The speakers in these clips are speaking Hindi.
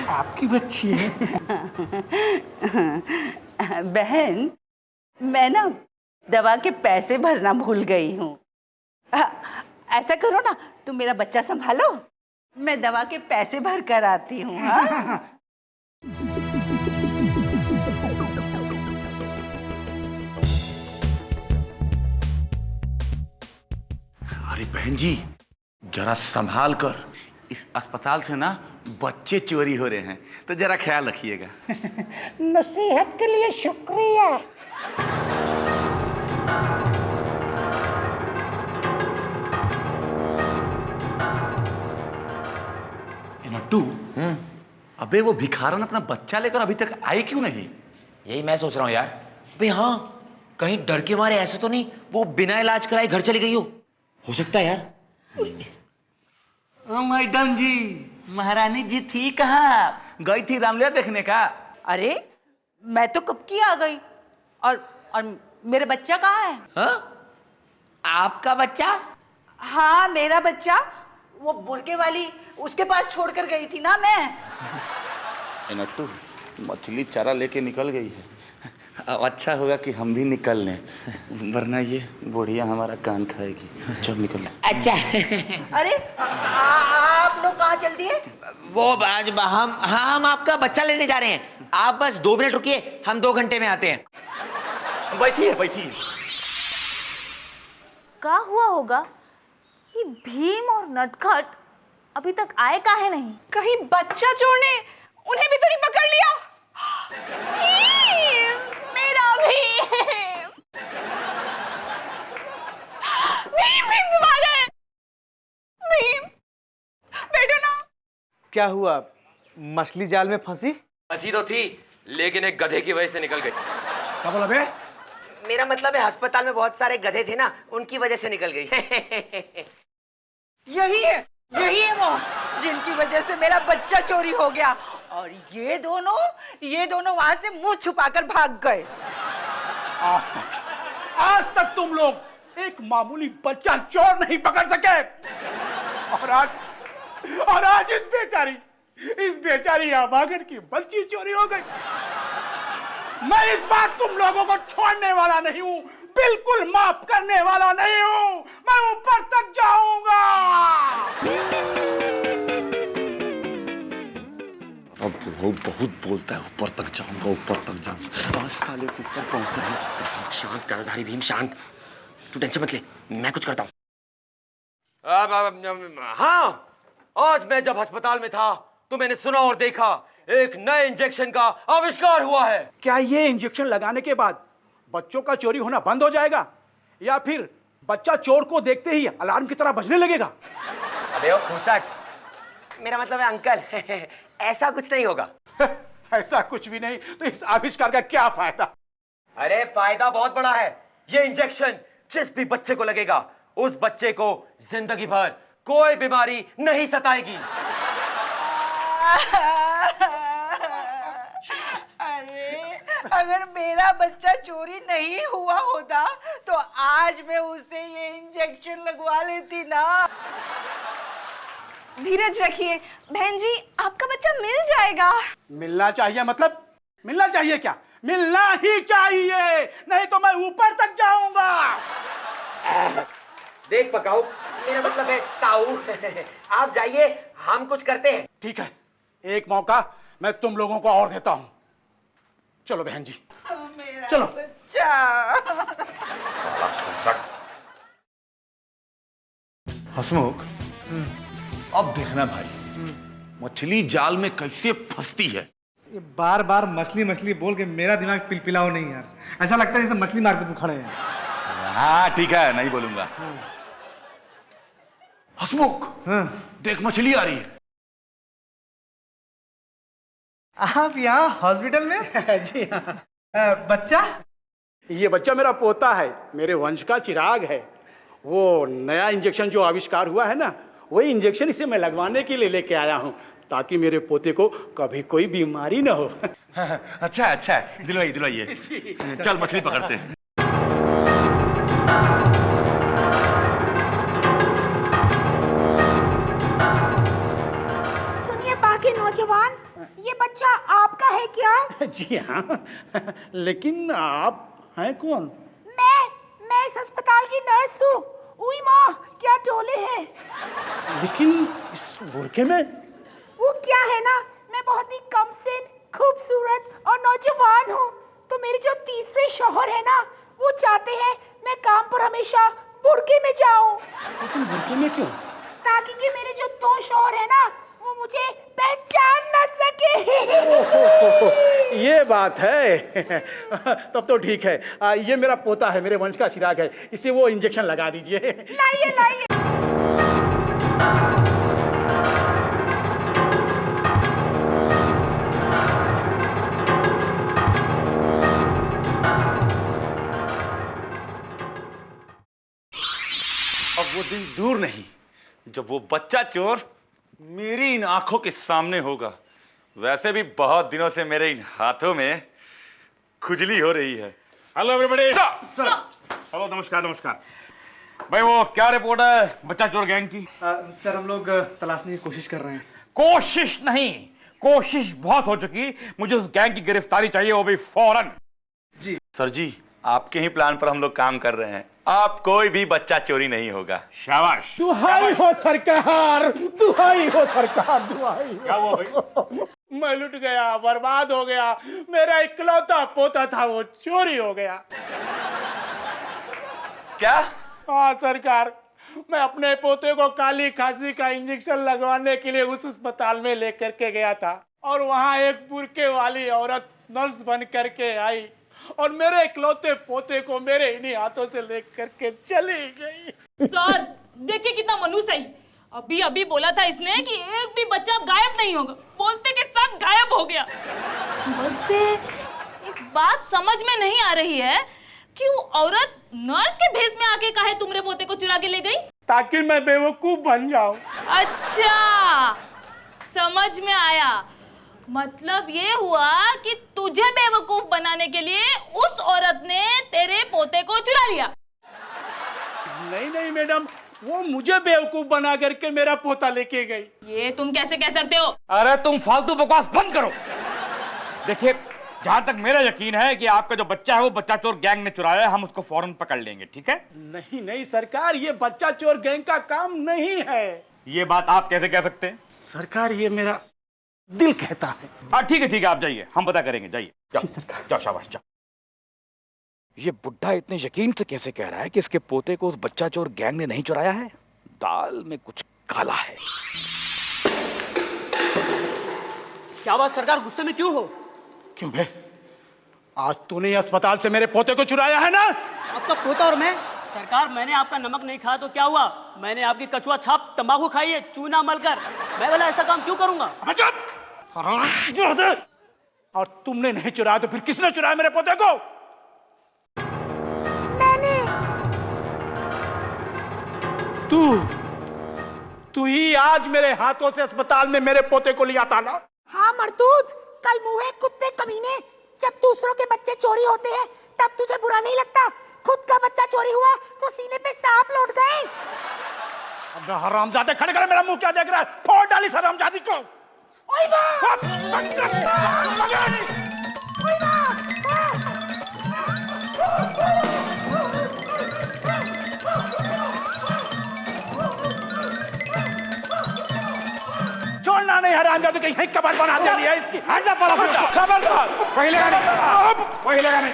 आपकी बच्ची है। बहन, मैं ना दवा के पैसे भरना भूल गई हूँ। ऐसा करो ना, तुम मेरा बच्चा संभालो, मैं दवा के पैसे भर कर आती हूँ। हाँ? अरे बहन जी, जरा संभाल कर, इस अस्पताल से ना बच्चे चोरी हो रहे हैं, तो जरा ख्याल रखिएगा। नसीहत के लिए शुक्रिया। नट्टू, अबे वो भिखारन अपना बच्चा लेकर अभी तक आई क्यों नहीं? यही मैं सोच रहा हूँ यार। भाई हाँ, कहीं डर के मारे ऐसे तो नहीं वो बिना इलाज कराए घर चली गई हो सकता है यार। ओ मैडम जी, महारानी जी थी कहाँ? गई थी रामलीला देखने का? अरे मैं तो कब की आ गई। और मेरा बच्चा कहाँ है? हाँ? आपका बच्चा? हाँ, मेरा बच्चा, वो बुरके वाली उसके पास छोड़कर गई थी ना मैं। नट्टू, मछली चारा लेके निकल गई है। अब अच्छा होगा कि हम भी निकल लें, वरना ये बुढ़िया हमारा कान खाएगी। चल निकल। अच्छा। अरे आप लोग कहाँ चल दिए? वो आज हम आपका बच्चा लेने जा रहे हैं। आप बस 2 मिनट रुकिए, हम 2 घंटे में आते हैं। बैठिए बैठिए। क्या हुआ होगा? ये भीम और नटखट अभी तक आए काहे नहीं? कहीं बच्चा चोर ने उन्हें भी तो नहीं पकड़ लिया? मेरा भीम! भीम तुम आ गए। भीम बैठो ना। क्या हुआ, मछली जाल में फंसी? फंसी तो थी, लेकिन एक गधे की वजह से निकल गई। क्या बोला बे? मेरा मतलब है अस्पताल में बहुत सारे गधे थे ना, उनकी वजह से निकल गई। यही है वो जिनकी वजह से मेरा बच्चा चोरी हो गया। और ये दोनों वहां से मुंह छुपाकर भाग गए। आज तक तुम लोग एक मामूली बच्चा चोर नहीं पकड़ सके। और आज इस बेचारी अभागन की बच्ची चोरी हो गई। मैं इस बार तुम लोगों को छोड़ने वाला नहीं हूं, बिल्कुल माफ करने वाला नहीं हूं। मैं ऊपर तक जाऊंगा। अब वो बहुत बोलता है, ऊपर तक जाऊंगा। आज साले को ऊपर पहुंचा। शांत करधारी भीम, शांत। तू टेंशन मत ले, मैं कुछ करता हूँ। हाँ, आज मैं जब अस्पताल में था तो मैंने सुना और देखा एक नए इंजेक्शन का आविष्कार हुआ है। क्या ये इंजेक्शन लगाने के बाद बच्चों का चोरी होना बंद हो जाएगा, या फिर बच्चा चोर को देखते ही अलार्म की तरह बजने लगेगा? अबे ओ फूसक, मेरा मतलब है अंकल, ऐसा कुछ नहीं होगा। ऐसा कुछ भी नहीं तो इस आविष्कार का क्या फायदा? अरे फायदा बहुत बड़ा है। ये इंजेक्शन जिस भी बच्चे को लगेगा, उस बच्चे को जिंदगी भर कोई बीमारी नहीं सताएगी। अरे अगर मेरा बच्चा चोरी नहीं हुआ होता तो आज मैं उसे ये इंजेक्शन लगवा लेती ना। धीरज रखिए बहन जी, आपका बच्चा मिल जाएगा। मिलना चाहिए मतलब? मिलना चाहिए क्या? मिलना ही चाहिए, नहीं तो मैं ऊपर तक जाऊंगा। देख पकाऊ, मेरा मतलब है ताऊ। आप जाइए, हम कुछ करते हैं। ठीक है, एक मौका मैं तुम लोगों को और देता हूं। चलो बहन जी, मेरा चलो। बच्चा। हसमुख, अब देखना भाई, मछली जाल में कैसे फंसती है। ये बार बार मछली मछली बोल के मेरा दिमाग पिलपिलाओ नहीं यार। ऐसा लगता है जैसे मछली मार्केट में खड़े हैं। हाँ ठीक है, नहीं बोलूंगा। हसमुख, देख मछली आ रही है। आप यहाँ हॉस्पिटल में? जी हाँ। बच्चा? ये बच्चा मेरा पोता है, मेरे वंश का चिराग है। वो नया इंजेक्शन जो आविष्कार हुआ है ना, वही इंजेक्शन इसे मैं लगवाने के लिए लेके आया हूँ, ताकि मेरे पोते को कभी कोई बीमारी ना हो। अच्छा अच्छा, दिलवाइए। चल मछली पकड़ते हैं। सुनिए बाकी नौजवान, ये बच्चा आपका है क्या? जी हाँ, लेकिन आप हैं कौन? मैं इस अस्पताल की नर्स हूँ। उई माँ, क्या टोले हैं। लेकिन इस बुरके में? वो क्या है ना, मैं बहुत ही कमसिन, खूबसूरत और नौजवान हूँ। तो मेरे जो तीसरे शौहर है ना, वो चाहते हैं मैं काम पर हमेशा बुरके में जाऊँ। लेकिन बुरके में क्यों? ताकि कि मेरे जो दो शौहर है ना, वो मुझे पहचान न सके। ये बात है। तब तो ठीक है। ये मेरा पोता है, मेरे वंश का चिराग है, इसे वो इंजेक्शन लगा दीजिए। लाइए लाइए। अब वो दिन दूर नहीं जब वो बच्चा चोर मेरी इन आंखों के सामने होगा। वैसे भी बहुत दिनों से मेरे इन हाथों में खुजली हो रही है। Hello everybody. सर। हेलो, नमस्कार नमस्कार। भाई वो क्या रिपोर्ट है बच्चा चोर गैंग की? सर हम लोग तलाशने की कोशिश कर रहे हैं। कोशिश नहीं, कोशिश बहुत हो चुकी। मुझे उस गैंग की गिरफ्तारी चाहिए, वो भी फौरन। सर जी, आपके ही प्लान पर हम लोग काम कर रहे हैं। आप कोई भी बच्चा चोरी नहीं होगा। शाबाश। दुहाई हो सरकार, दुहाई हो सरकार, दुहाई हो। क्या हुआ भाई? मैं लुट गया, बर्बाद हो गया। मेरा इकलौता पोता था, वो चोरी हो गया। क्या? हाँ सरकार, मैं अपने पोते को काली खांसी का इंजेक्शन लगवाने के लिए उस अस्पताल में लेकर के गया था, और वहाँ एक बुरके वाली औरत नर्स बन करके आई और मेरे इकलौते पोते को मेरे इन्हीं हाथों से लेकर के चली गई। सर देखिए कितना मनुष्य है। अभी अभी बोला था इसने कि एक भी बच्चा गायब नहीं होगा, बोलते के साथ गायब हो गया। बस से एक बात समझ में नहीं आ रही है कि वो औरत नर्स के भेष में आके काहे तुम्हारे पोते को चुरा के ले गई? ताकि मैं बेवकूफ बन जाऊं। अच्छा, समझ में आया। मतलब ये हुआ कि तुझे बेवकूफ बनाने के लिए उस औरत ने तेरे पोते को चुरा लिया। नहीं नहीं मैडम, वो मुझे बेवकूफ बना करके मेरा पोता लेके गई। ये तुम कैसे कह सकते हो? अरे तुम फालतू बकवास बंद करो। देखिए, जहां तक मेरा यकीन है कि आपका जो बच्चा है वो बच्चा चोर गैंग ने चुराया है, हम उसको फौरन पकड़ लेंगे, ठीक है? नहीं नहीं सरकार, ये बच्चा चोर गैंग का काम नहीं है। ये बात आप कैसे कह सकते हैं? सरकार, ये मेरा दिल कहता है। हाँ ठीक है, आप जाइए, हम पता करेंगे। जाइए, जाओ सरकार। जाओ, शाबाश जाओ। ये बुड्ढा इतने यकीन से कैसे कह रहा है कि इसके पोते को उस बच्चा चोर गैंग ने नहीं चुराया है? दाल में कुछ काला है। क्या बात सरकार, गुस्से में क्यों हो? क्यों बे? आज तूने अस्पताल से मेरे पोते को चुराया है ना? आपका पोता और मैं? सरकार, मैंने आपका नमक नहीं खाया तो क्या हुआ? मैंने आपकी कछुआ छाप तंबाकू खाई है, चूना मलकर। मैं वाला ऐसा काम क्यों करूंगा? और तुमने नहीं चुराया तो फिर किसने चुराया मेरे पोते को? मैंने। तू ही आज मेरे हाथों से अस्पताल में मेरे पोते को लिया था ना? हाँ मरदूद, कल मुँहे कुत्ते कमीने, जब दूसरों के बच्चे चोरी होते हैं तब तुझे बुरा नहीं लगता? खुद का बच्चा चोरी हुआ तो सीने पे सांप लौट गए। अब हरामजादे, खड़े खड़े मेरा मुंह क्या देख रहा है? फोड़ डाली सर हरामजादी को। ओए माँ! ओए माँ! छोड़ना नहीं हरामजादे, कहीं यहीं कबाड़ बना देनी है इसकी। खबरदार, पहले लगा नहीं।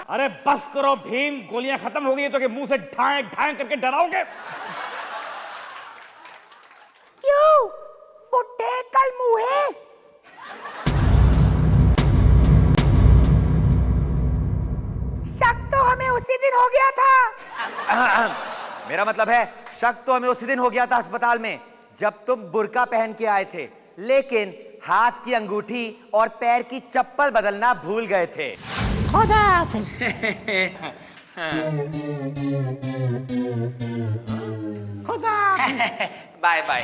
अरे बस करो भीम, गोलियां खत्म हो गई तो कि मुंह से ढाएं ढाएं करके डराओगे? क्यों? बुड्ढे कल मुँहे। शक तो हमें उसी दिन हो गया था। मेरा मतलब है, शक तो हमें उसी दिन हो गया था अस्पताल में जब तुम बुर्का पहन के आए थे, लेकिन हाथ की अंगूठी और पैर की चप्पल बदलना भूल गए थे। खुदा हाफिज। खुदा। Bye bye.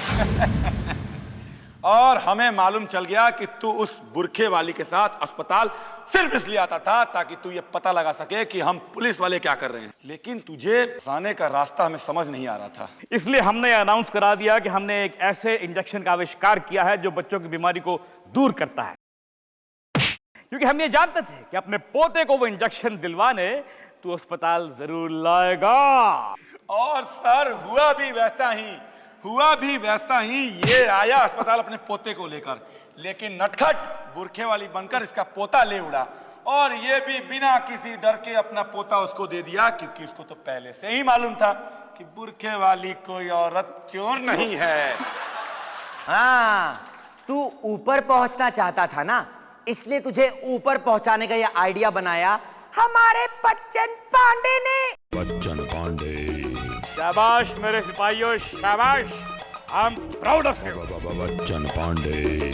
और हमें मालूम चल गया कि तू उस बुरखे वाली के साथ अस्पताल सिर्फ इसलिए आता था ताकि तू ये पता लगा सके कि हम पुलिस वाले क्या कर रहे हैं। लेकिन तुझे फंसाने का रास्ता हमें समझ नहीं आ रहा था। इसलिए हमने अनाउंस करा दिया कि हमने एक ऐसे इंजेक्शन का आविष्कार किया है जो बच्चों की बीमारी को दूर करता है, क्योंकि हम ये जानते थे कि अपने पोते को वो इंजेक्शन दिलवाने तू अस्पताल जरूर लाएगा। और सर हुआ भी वैसा ही। ये आया अस्पताल अपने पोते को लेकर, लेकिन नटखट बुरखे वाली बनकर इसका पोता ले उड़ा, और ये भी बिना किसी डर के अपना पोता उसको दे दिया, क्योंकि उसको तो पहले से ही मालूम था कि बुरखे वाली कोई औरत चोर नहीं है। हाँ, तू ऊपर पहुंचना चाहता था ना, इसलिए तुझे ऊपर पहुंचाने का यह आइडिया बनाया हमारे बच्चन पांडे ने। बच्चन पांडे, शाबाश मेरे सिपाहियों, शाबाश। I am proud of you. Bachchan Pandey.